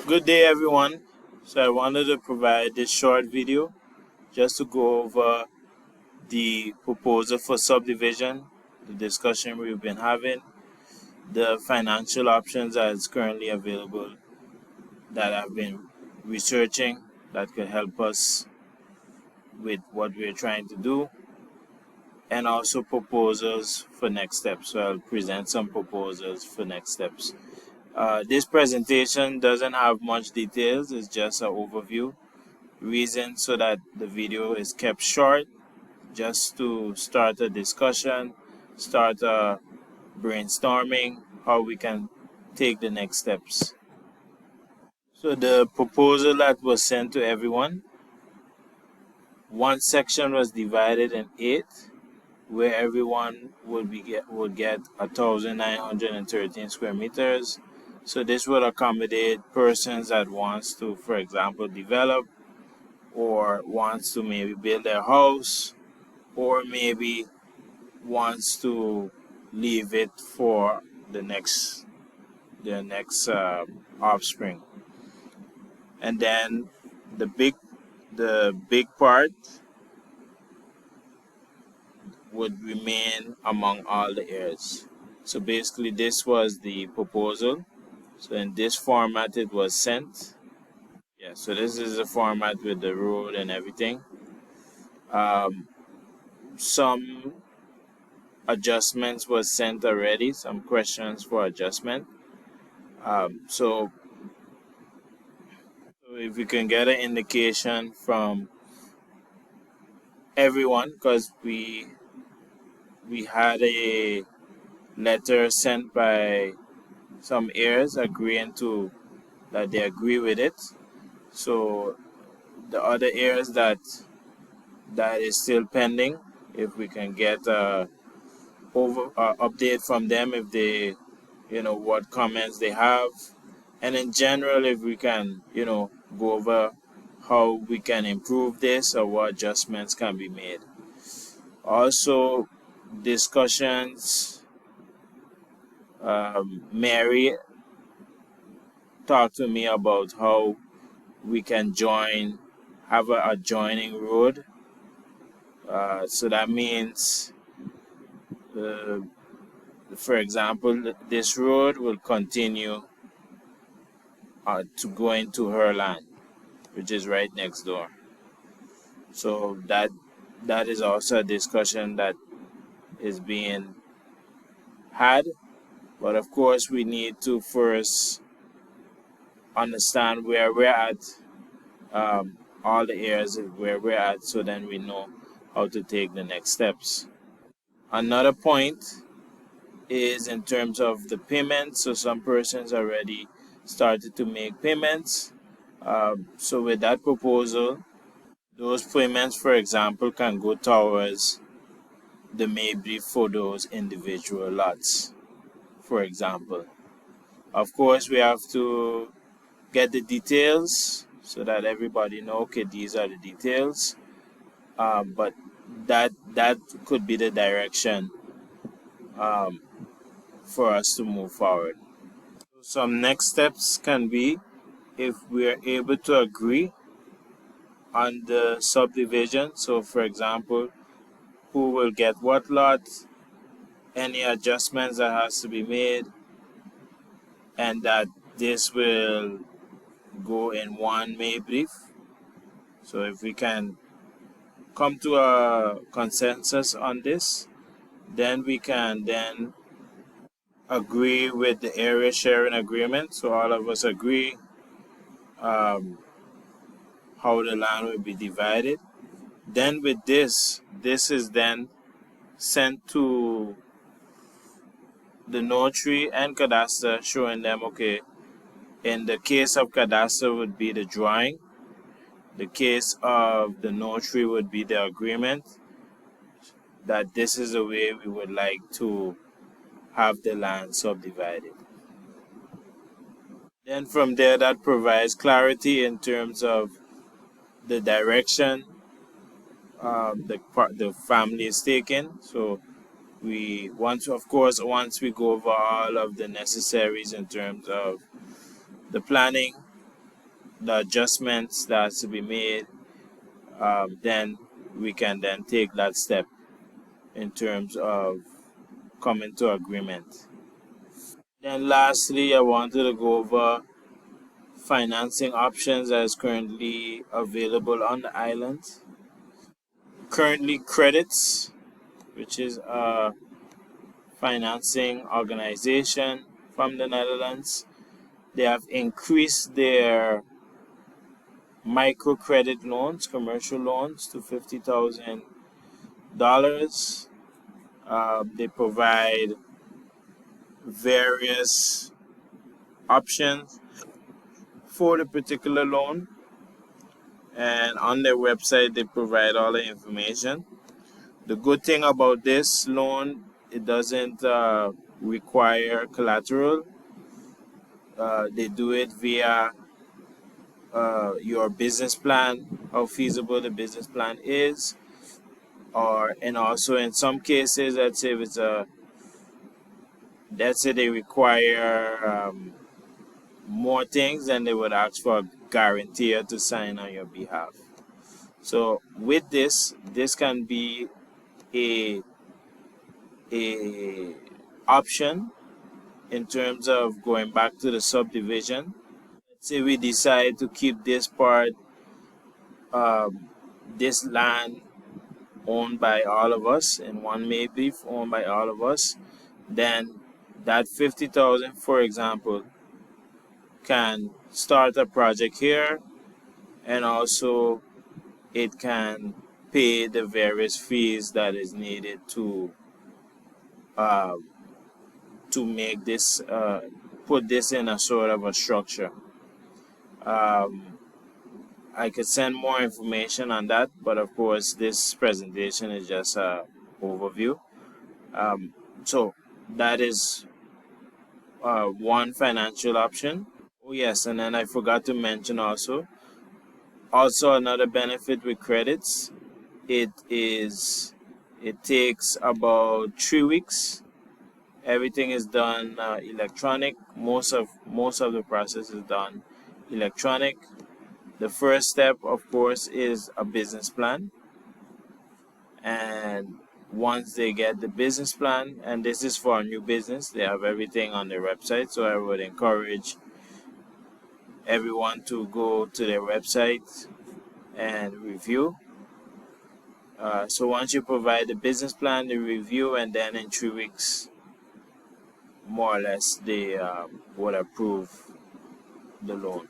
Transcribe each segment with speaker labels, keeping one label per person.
Speaker 1: Good day, everyone. So I wanted to provide this short video just to go over the proposal for subdivision, the discussion we've been having, the financial options that is currently available that I've been researching that could help us with what we're trying to do, and also proposals for next steps. So I'll present some proposals for next steps. This presentation doesn't have much details, it's just an overview. Reason so that the video is kept short, just to start a discussion, start a brainstorming, how we can take the next steps. So the proposal that was sent to everyone, one section was divided in 8, where everyone would get 1,913 square meters. So this would accommodate persons that wants to, for example, develop, or wants to maybe build their house, or maybe wants to leave it for the next offspring. And then the big part would remain among all the heirs. So basically this was the proposal. So in this format it was sent. Yeah, so this is the format with the road and everything. Some adjustments was sent already, some questions for adjustment. So if we can get an indication from everyone, because we had a letter sent by some heirs agreeing to that they agree with it. So the other heirs that is still pending, if we can get a update from them, if they, what comments they have, and in general, if we can, go over how we can improve this or what adjustments can be made. Also, discussions. Mary talked to me about how we can have an adjoining road. So that means, for example, this road will continue to go into her land, which is right next door. So that is also a discussion that is being had. But of course, we need to first understand where we're at, all the areas where we're at, so then we know how to take the next steps. Another point is in terms of the payments. So some persons already started to make payments. So with that proposal, those payments, for example, can go towards the maybe for those individual lots, for example. Of course, we have to get the details so that everybody know, okay, these are the details. But that could be the direction for us to move forward. Some next steps can be, if we are able to agree on the subdivision. So for example, who will get what lot, any adjustments that has to be made, and that this will go in one May brief. So if we can come to a consensus on this, then we can then agree with the area sharing agreement. So all of us agree how the land will be divided. Then with this is then sent to the notary and cadastre, showing them, okay, in the case of cadastre would be the drawing, the case of the notary would be the agreement, that this is the way we would like to have the land subdivided. Then from there, that provides clarity in terms of the direction the family is taking. So once we go over all of the necessaries in terms of the planning, the adjustments that has to be made, then we can then take that step in terms of coming to agreement. Then lastly, I wanted to go over financing options that is currently available on the island. Currently, Credits, which is a financing organization from the Netherlands, they have increased their microcredit loans, commercial loans, to $50,000. They provide various options for the particular loan, and on their website they provide all the information. The good thing about this loan, it doesn't require collateral. They do it via your business plan, how feasible the business plan is, and also in some cases, let's say they require more things, then they would ask for a guarantor to sign on your behalf. So with this can be a option in terms of going back to the subdivision. Let's say we decide to keep this part, this land owned by all of us, and one may be owned by all of us, then that 50,000, for example, can start a project here, and also it can pay the various fees that is needed to make this, put this in a sort of a structure. I could send more information on that, but of course this presentation is just an overview. So that is one financial option. Oh yes, and then I forgot to mention also another benefit with credits. It takes about 3 weeks. Everything is done electronic. Most of the process is done electronic. The first step, of course, is a business plan. And once they get the business plan, and this is for a new business, they have everything on their website. So I would encourage everyone to go to their website and review. So once you provide the business plan, they review, and then in 3 weeks, more or less, they would approve the loan.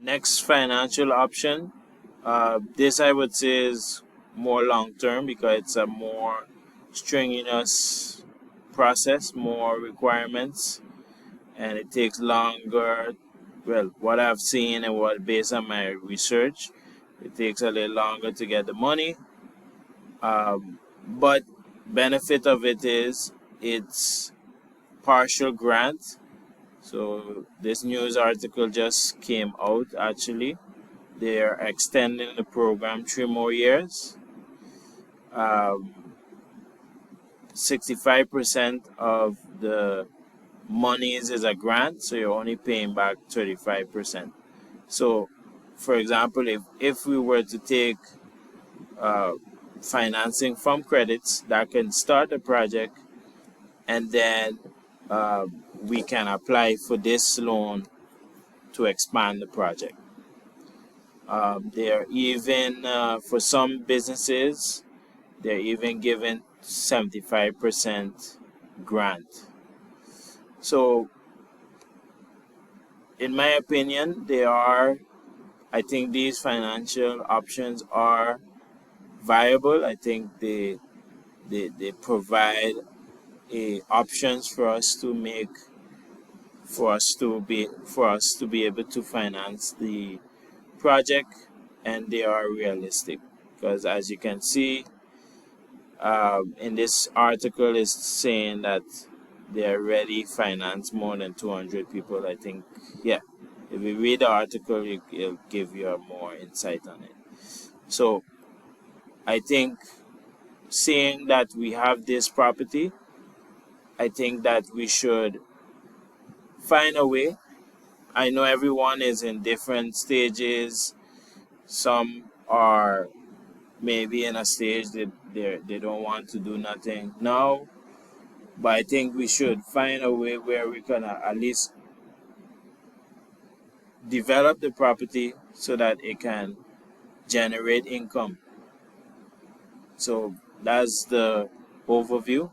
Speaker 1: Next financial option, this I would say is more long-term because it's a more strenuous process, more requirements, and it takes longer. Well, what I've seen and what based on my research, it takes a little longer to get the money. But benefit of it is it's partial grant. So this news article just came out actually. They are extending the program 3 more years. 65% of the monies is a grant, so you're only paying back 35%. So, for example, if we were to take financing from credits, that can start the project, and then we can apply for this loan to expand the project. They're even, for some businesses, they're even given 75% grant. So, in my opinion, I think these financial options are viable. I think they provide options for us to make, for us to be able to finance the project, and they are realistic because, as you can see, in this article is saying that they already finance more than 200 people. I think, yeah, if you read the article, it'll give you a more insight on it. So I think, seeing that we have this property, I think that we should find a way I know everyone is in different stages. Some are maybe in a stage that they don't want to do nothing now, but I think we should find a way where we can at least develop the property so that it can generate income. So that's the overview.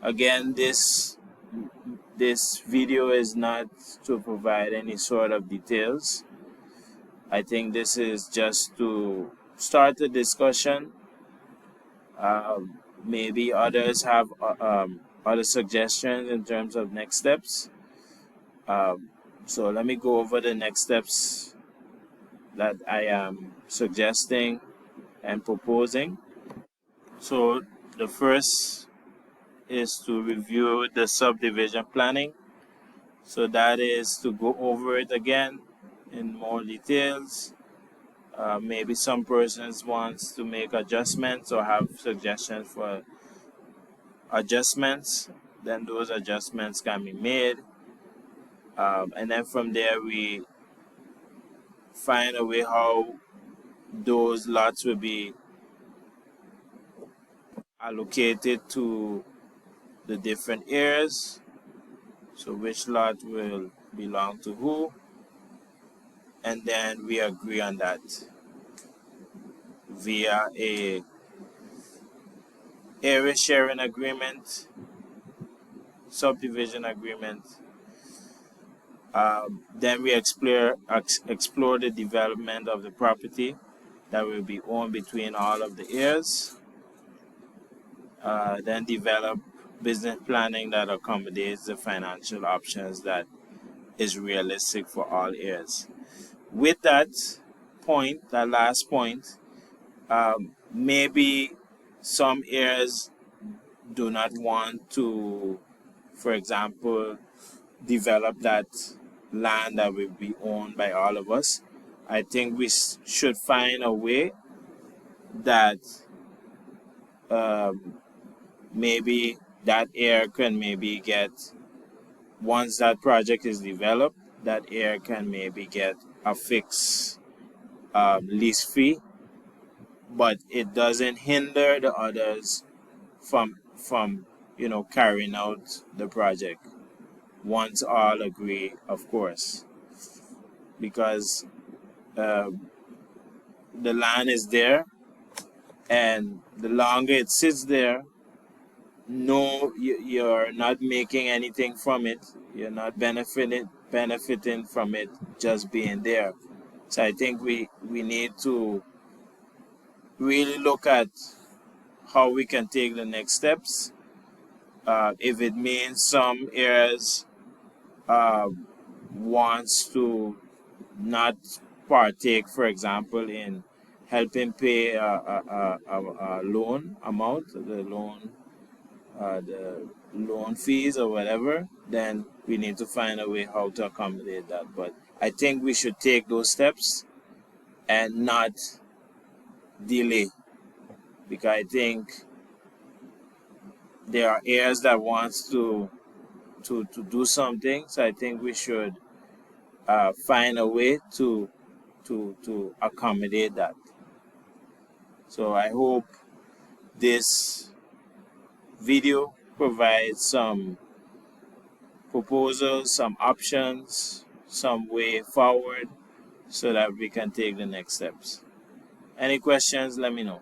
Speaker 1: Again, this video is not to provide any sort of details. I think this is just to start a discussion. Maybe others have other suggestions in terms of next steps. So let me go over the next steps that I am suggesting and proposing. So the first is to review the subdivision planning. So that is to go over it again in more details. Maybe some persons wants to make adjustments or have suggestions for adjustments, then those adjustments can be made. And then from there we find a way how those lots will be allocated to the different areas. So which lot will belong to who, and then we agree on that via a area sharing agreement, subdivision agreement. Then we explore the development of the property that will be owned between all of the heirs. Then develop business planning that accommodates the financial options that is realistic for all heirs. With that point, that last point, maybe some heirs do not want to, for example, develop that land that will be owned by all of us. I think we should find a way that maybe that heir can maybe get, once that project is developed, that heir can maybe get a fixed lease fee, but it doesn't hinder the others from carrying out the project once all agree, of course, because the land is there, and the longer it sits there, no, you're not making anything from it. You're not benefiting from it just being there. So I think we need to really look at how we can take the next steps. If it means some heirs wants to not partake, for example, in helping pay a loan amount, the loan fees or whatever, then we need to find a way how to accommodate that. But I think we should take those steps and not delay, because I think there are heirs that wants to do something. So I think we should find a way to accommodate that. So I hope this video provides some proposals, some options, some way forward so that we can take the next steps. Any questions, let me know.